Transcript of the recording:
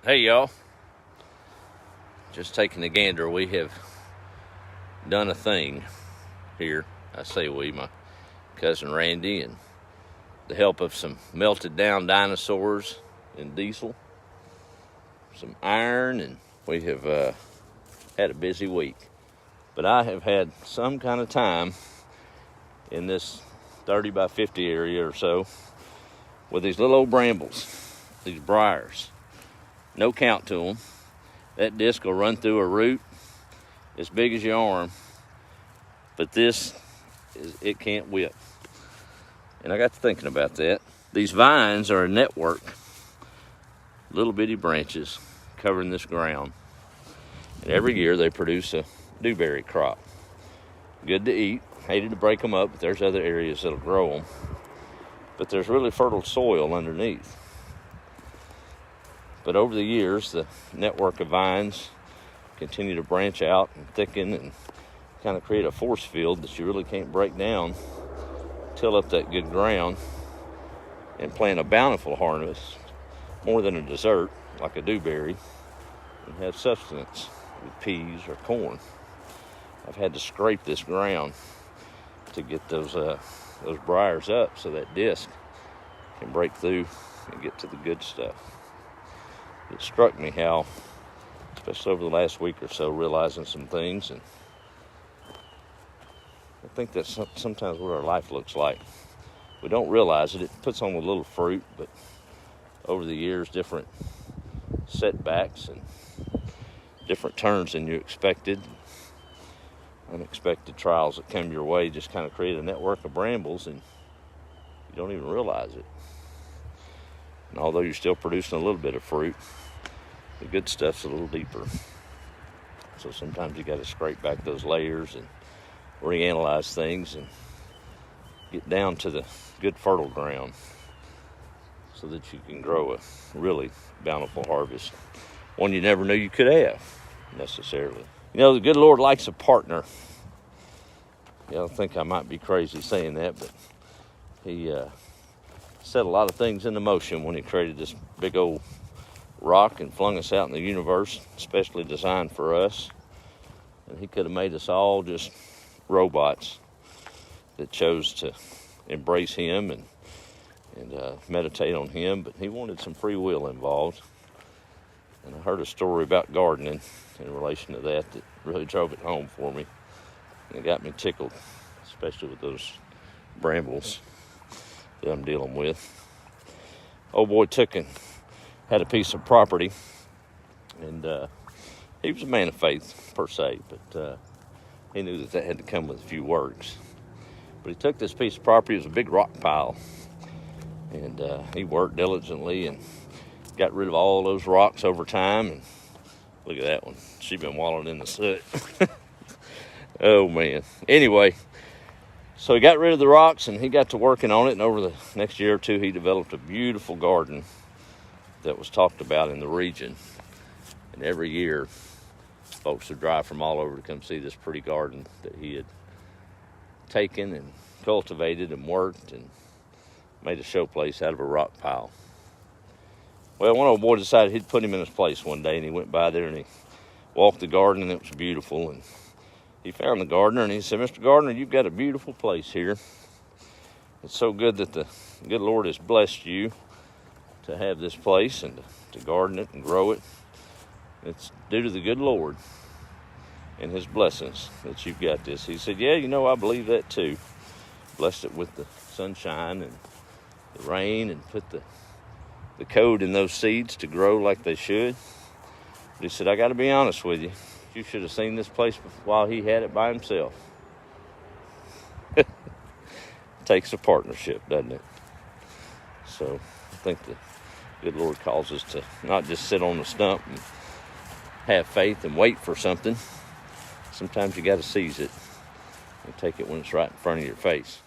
Hey y'all, just taking a gander. We have done a thing here. I say we, my cousin Randy, and the help of some melted down dinosaurs and diesel, some iron, and we have had a busy week. But I have had some kind of time in this 30 by 50 area or so with these little old brambles, these briars. No count to them. That disc will run through a root as big as your arm, but it can't whip. And I got to thinking about that. These vines are a network, little bitty branches covering this ground. And every year they produce a dewberry crop. Good to eat. Hated to break them up, but there's other areas that'll grow them. But there's really fertile soil underneath. But over the years, the network of vines continue to branch out and thicken and kind of create a force field that you really can't break down, till up that good ground, and plant a bountiful harvest, more than a dessert, like a dewberry, and have substance with peas or corn. I've had to scrape this ground to get those briars up so that disc can break through and get to the good stuff. It struck me how, especially over the last week or so, realizing some things, and I think that's sometimes what our life looks like. We don't realize it. It puts on a little fruit, but over the years, different setbacks and different turns than you expected, unexpected trials that come your way just kind of create a network of brambles, and you don't even realize it. And although you're still producing a little bit of fruit, the good stuff's a little deeper. So sometimes you got to scrape back those layers and reanalyze things and get down to the good fertile ground so that you can grow a really bountiful harvest, one you never knew you could have necessarily. You know, the good Lord likes a partner. I think I might be crazy saying that, but he set a lot of things into motion when he created this big old rock and flung us out in the universe, especially designed for us. And he could have made us all just robots that chose to embrace him and meditate on him, but he wanted some free will involved. And I heard a story about gardening in relation to that really drove it home for me. And it got me tickled, especially with those brambles that I'm dealing with. Old boy had a piece of property, and he was a man of faith per se, but he knew that had to come with a few works. But he took this piece of property. It was a big rock pile, and he worked diligently and got rid of all those rocks over time. And look at that one. She's been wallowing in the soot. Oh man. Anyway, so he got rid of the rocks and he got to working on it, and over the next year or two he developed a beautiful garden that was talked about in the region. And every year folks would drive from all over to come see this pretty garden that he had taken and cultivated and worked and made a showplace out of a rock pile. Well, one old boy decided he'd put him in his place one day, and he went by there and he walked the garden, and it was beautiful. And he found the gardener and he said, "Mr. Gardener, you've got a beautiful place here. It's so good that the good Lord has blessed you to have this place and to garden it and grow it. It's due to the good Lord and his blessings that you've got this." He said, "Yeah, I believe that too. Blessed it with the sunshine and the rain and put the code in those seeds to grow like they should." But he said, "I got to be honest with you. You should have seen this place while he had it by himself." Takes a partnership, doesn't it? So I think the good Lord calls us to not just sit on the stump and have faith and wait for something. Sometimes you got to seize it and take it when it's right in front of your face.